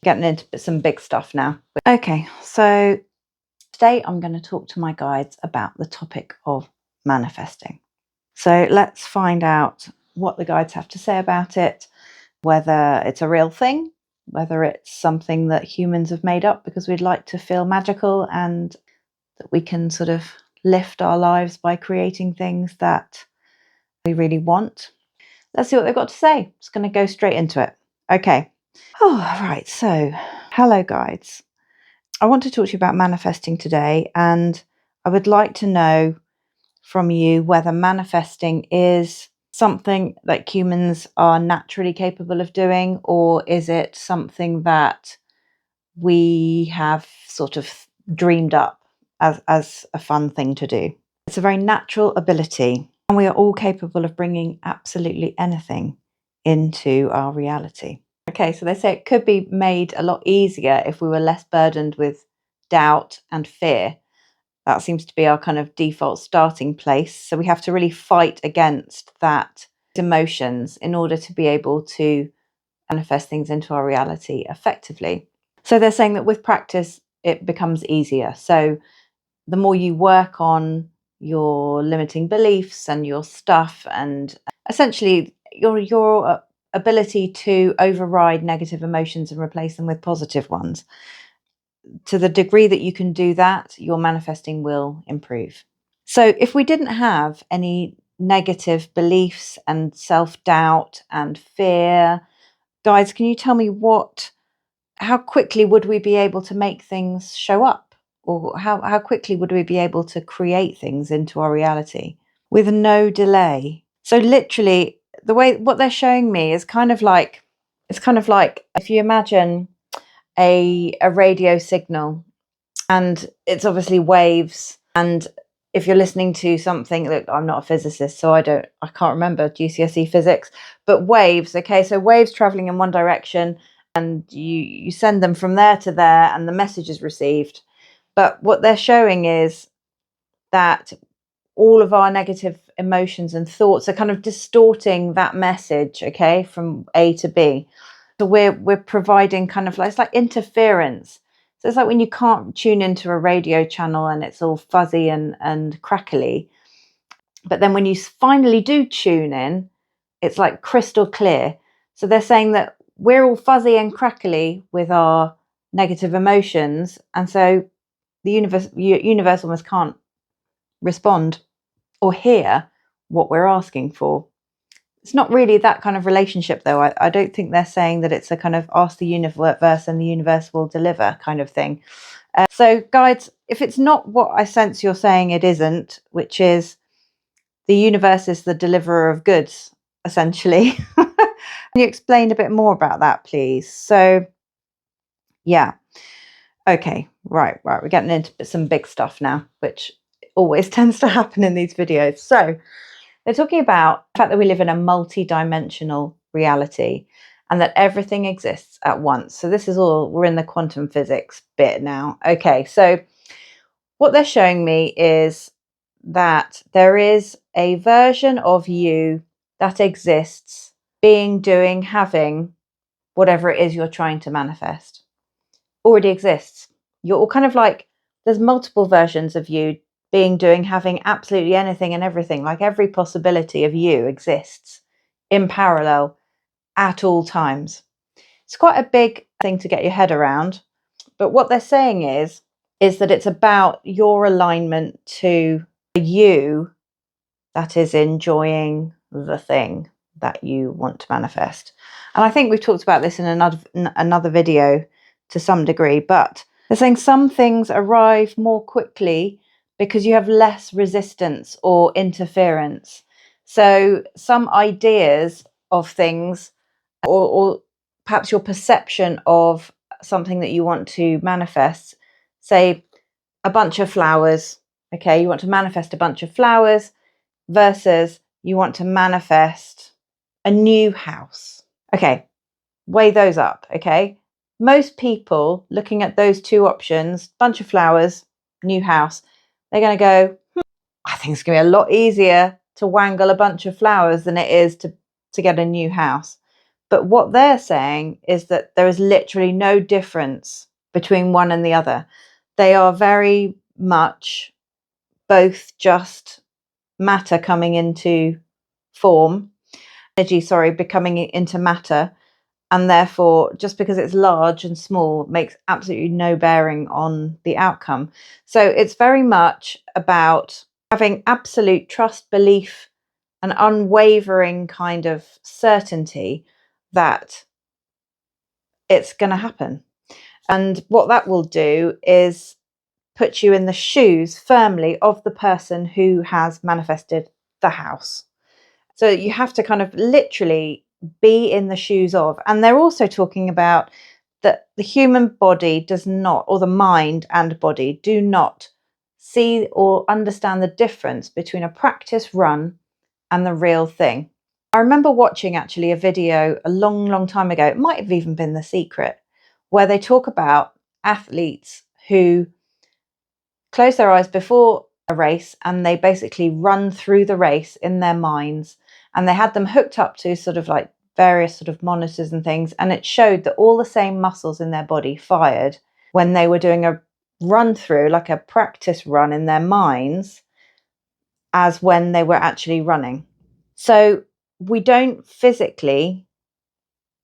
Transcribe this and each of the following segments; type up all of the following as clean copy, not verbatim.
getting into some big stuff now. Okay, so today I'm going to talk to my guides about the topic of manifesting. So let's find out what the guides have to say about it, whether it's a real thing, whether it's something that humans have made up because we'd like to feel magical and that we can sort of lift our lives by creating things that we really want. Let's see what they've got to say. Just going to go straight into it. Okay. Oh, right. So, hello, guides. I want to talk to you about manifesting today, and I would like to know from you whether manifesting is something that humans are naturally capable of doing, or is it something that we have sort of dreamed up as a fun thing to do. It's a very natural ability, and we are all capable of bringing absolutely anything into our reality. Okay, so they say it could be made a lot easier if we were less burdened with doubt and fear. That seems to be our kind of default starting place. So we have to really fight against that emotions in order to be able to manifest things into our reality effectively. So they're saying that with practice, it becomes easier. So the more you work on your limiting beliefs and your stuff, and essentially your ability to override negative emotions and replace them with positive ones, to the degree that you can do that, your manifesting will improve. So if we didn't have any negative beliefs and self-doubt and fear, guys, can you tell me how quickly would we be able to make things show up? Or how quickly would we be able to create things into our reality with no delay? So literally, what they're showing me is kind of like if you imagine a radio signal, and it's obviously waves, and if you're listening to something, look, I'm not a physicist, so I can't remember GCSE physics, but waves, okay, so waves traveling in one direction, and you send them from there to there, and the message is received. But what they're showing is that all of our negative emotions and thoughts are kind of distorting that message, okay, from A to B. So we're providing kind of it's like interference. So it's like when you can't tune into a radio channel and it's all fuzzy and crackly. But then when you finally do tune in, it's like crystal clear. So they're saying that we're all fuzzy and crackly with our negative emotions. And so the universe almost can't respond or hear what we're asking for. It's not really that kind of relationship, though. I don't think they're saying that it's a kind of ask the universe and the universe will deliver kind of thing. So, guides, if it's not what I sense you're saying it isn't, which is the universe is the deliverer of goods, essentially. Can you explain a bit more about that, please? So, yeah. Okay, right. We're getting into some big stuff now, which always tends to happen in these videos. So, they're talking about the fact that we live in a multi-dimensional reality and that everything exists at once. So this is all, we're in the quantum physics bit now. Okay, so what they're showing me is that there is a version of you that exists, being, doing, having, whatever it is you're trying to manifest. Already exists. You're all kind of like, there's multiple versions of you being, doing, having absolutely anything and everything. Like every possibility of you exists in parallel at all times. It's quite a big thing to get your head around. But what they're saying is that it's about your alignment to you that is enjoying the thing that you want to manifest. And I think we've talked about this in another video to some degree, but they're saying some things arrive more quickly because you have less resistance or interference. So some ideas of things, or perhaps your perception of something that you want to manifest, say a bunch of flowers, okay, you want to manifest a bunch of flowers versus you want to manifest a new house. Okay, weigh those up, okay? Most people looking at those two options, bunch of flowers, new house, they're going to go, I think it's going to be a lot easier to wangle a bunch of flowers than it is to get a new house. But what they're saying is that there is literally no difference between one and the other. They are very much both just matter coming into form, energy, becoming into matter. And therefore, just because it's large and small makes absolutely no bearing on the outcome. So it's very much about having absolute trust, belief, and unwavering kind of certainty that it's going to happen. And what that will do is put you in the shoes firmly of the person who has manifested the house. So you have to kind of literally be in the shoes of. And they're also talking about that the human body does not, or the mind and body do not see or understand the difference between a practice run and the real thing. I remember watching actually a video a long time ago, it might have even been The Secret, where they talk about athletes who close their eyes before a race and they basically run through the race in their minds, and they had them hooked up to sort of like various sort of monitors and things, and it showed that all the same muscles in their body fired when they were doing a run through, like a practice run in their minds, as when they were actually running. So we don't physically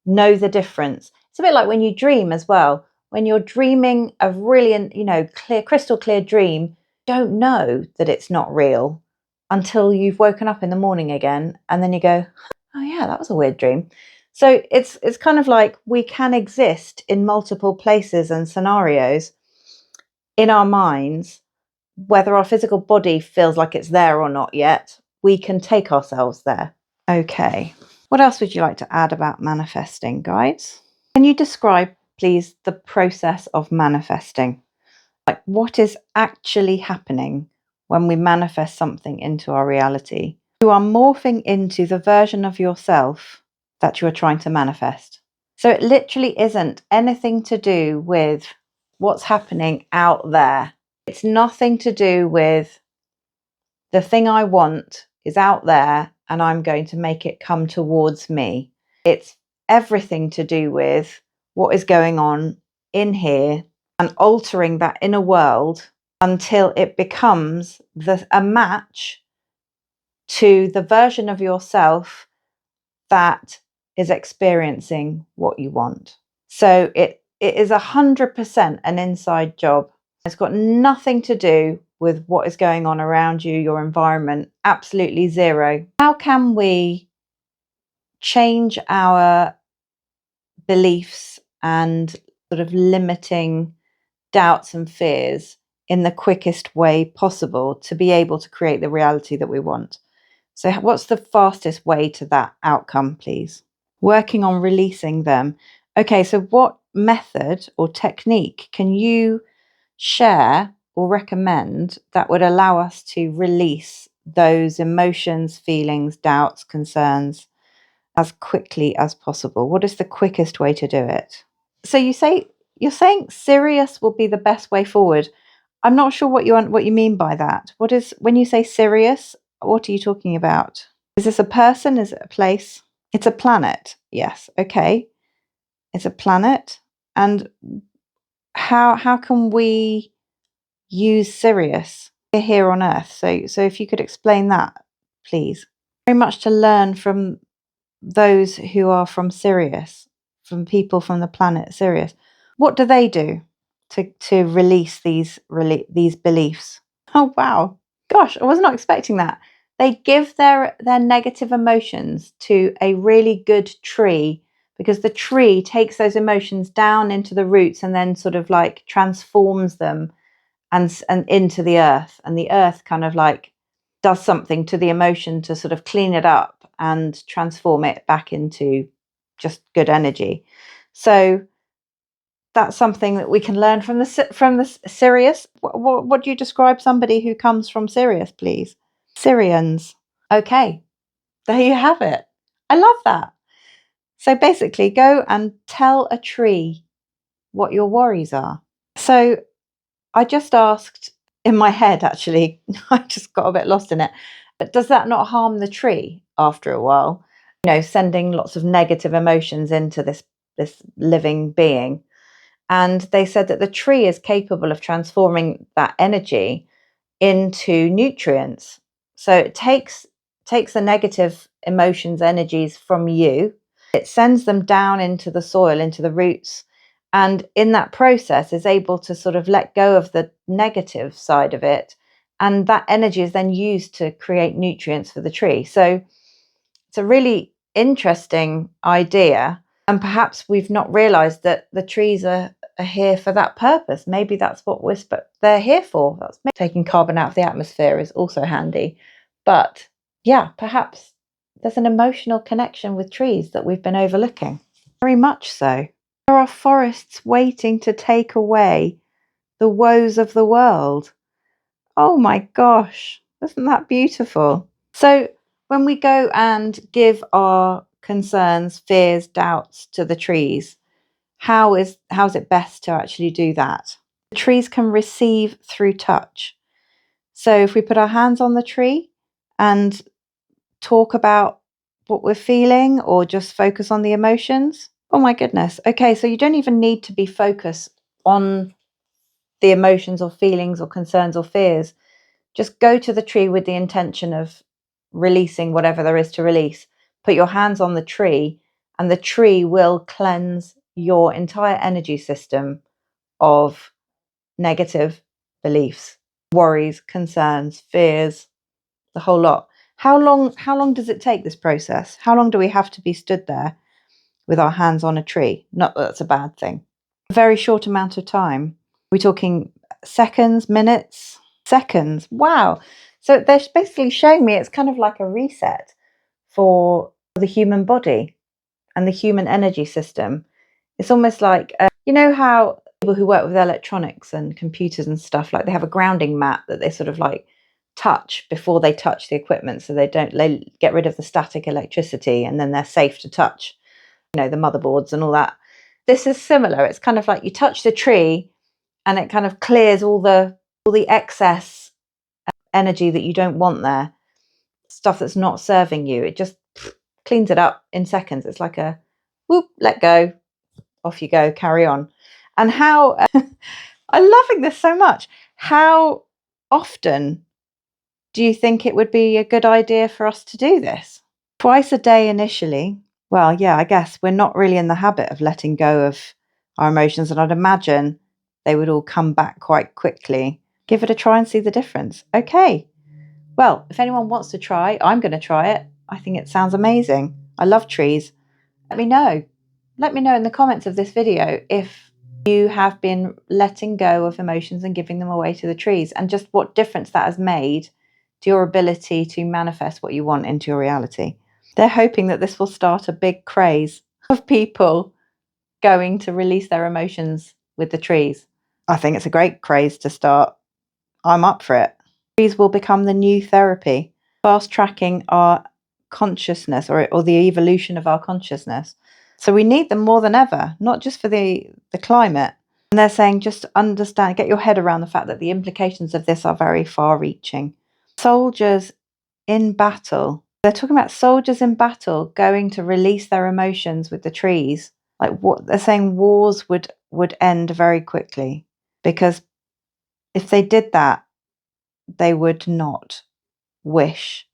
know the difference. It's a bit like when you dream as well. When you're dreaming a brilliant, clear, crystal clear dream, don't know that it's not real until you've woken up in the morning again, and then you go, oh yeah, that was a weird dream. So it's kind of like we can exist in multiple places and scenarios in our minds, whether our physical body feels like it's there or not yet. We can take ourselves there. Okay. What else would you like to add about manifesting, guides? Can you describe, please, the process of manifesting? Like, what is actually happening when we manifest something into our reality? You are morphing into the version of yourself that you are trying to manifest. So it literally isn't anything to do with what's happening out there. It's nothing to do with the thing I want is out there and I'm going to make it come towards me. It's everything to do with what is going on in here and altering that inner world until it becomes a match to the version of yourself that is experiencing what you want. So it is 100% an inside job. It's got nothing to do with what is going on around you, your environment, absolutely zero. How can we change our beliefs and sort of limiting doubts and fears in the quickest way possible to be able to create the reality that we want? So what's the fastest way to that outcome, please? Working on releasing them. Okay, so what method or technique can you share or recommend that would allow us to release those emotions, feelings, doubts, concerns as quickly as possible? What is the quickest way to do it? So you're saying serious will be the best way forward. I'm not sure what you mean by that. What is, when you say serious, what are you talking about? Is this a person? Is it a place? It's a planet. Yes. Okay. It's a planet. And how can we use Sirius here on Earth? So if you could explain that, please. Very much to learn from those who are from Sirius, from people from the planet Sirius. What do they do to release these beliefs? Oh wow. Gosh, I was not expecting that. They give their negative emotions to a really good tree, because the tree takes those emotions down into the roots and then sort of like transforms them and into the earth, and the earth kind of like does something to the emotion to sort of clean it up and transform it back into just good energy. So that's something that we can learn from the Sirius. What do you describe somebody who comes from Sirius, please? Syrians. Okay, there you have it. I love that. So basically, go and tell a tree what your worries are. So I just asked in my head, actually, I just got a bit lost in it. But does that not harm the tree after a while? sending lots of negative emotions into this living being. And they said that the tree is capable of transforming that energy into nutrients. So it takes the negative emotions, energies from you, it sends them down into the soil, into the roots, and in that process is able to sort of let go of the negative side of it, and that energy is then used to create nutrients for the tree. So it's a really interesting idea, and perhaps we've not realized that the trees are here for that purpose. Maybe that's what they're here for. That's taking carbon out of the atmosphere is also handy. But yeah, perhaps there's an emotional connection with trees that we've been overlooking. Very much so. There are forests waiting to take away the woes of the world. Oh my gosh, isn't that beautiful? So when we go and give our concerns, fears, doubts to the trees, how's it best to actually do that? The trees can receive through touch. So if we put our hands on the tree and talk about what we're feeling, or just focus on the emotions. Oh my goodness. Okay, so you don't even need to be focused on the emotions or feelings or concerns or fears. Just go to the tree with the intention of releasing whatever there is to release. Put your hands on the tree, and the tree will cleanse your entire energy system of negative beliefs, worries, concerns, fears, the whole lot. How long does it take, this process? How long do we have to be stood there with our hands on a tree? Not that that's a bad thing. A very short amount of time. We're talking seconds, minutes, seconds. Wow. So they're basically showing me it's kind of like a reset for the human body and the human energy system. It's almost like, how people who work with electronics and computers and stuff, like they have a grounding mat that they sort of like touch before they touch the equipment, so they get rid of the static electricity, and then they're safe to touch, the motherboards and all that. This is similar. It's kind of like you touch the tree and it kind of clears all the excess energy that you don't want there, stuff that's not serving you. It just cleans it up in seconds. It's like a whoop, let go, off you go, carry on. And how I'm loving this so much. How often do you think it would be a good idea for us to do this? Twice a day initially. Well, yeah, I guess we're not really in the habit of letting go of our emotions, and I'd imagine they would all come back quite quickly. Give it a try and see the difference. Okay. Well, if anyone wants to try, I'm going to try it. I think it sounds amazing. I love trees. Let me know. Let me know in the comments of this video if you have been letting go of emotions and giving them away to the trees, and just what difference that has made to your ability to manifest what you want into your reality. They're hoping that this will start a big craze of people going to release their emotions with the trees. I think it's a great craze to start. I'm up for it. Trees will become the new therapy, fast tracking our consciousness, or the evolution of our consciousness. So we need them more than ever, not just for the climate. And they're saying just understand, get your head around the fact that the implications of this are very far reaching. Soldiers in battle. They're talking about soldiers in battle going to release their emotions with the trees. Like, what they're saying, wars would end very quickly, because if they did that, they would not wish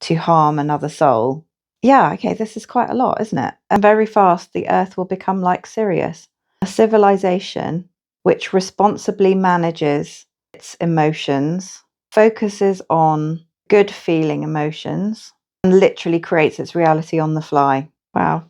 to harm another soul. Yeah, okay, this is quite a lot, isn't it? And very fast, the earth will become like Sirius, a civilization which responsibly manages its emotions, focuses on good feeling emotions, and literally creates its reality on the fly. Wow.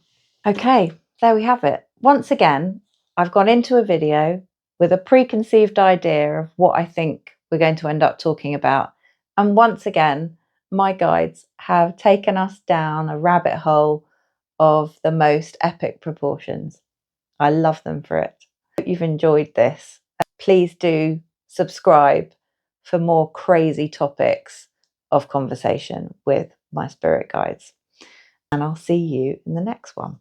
Okay, there we have it. Once again, I've gone into a video with a preconceived idea of what I think we're going to end up talking about. And once again, my guides have taken us down a rabbit hole of the most epic proportions. I love them for it. Hope you've enjoyed this. Please do subscribe for more crazy topics of conversation with my spirit guides. And I'll see you in the next one.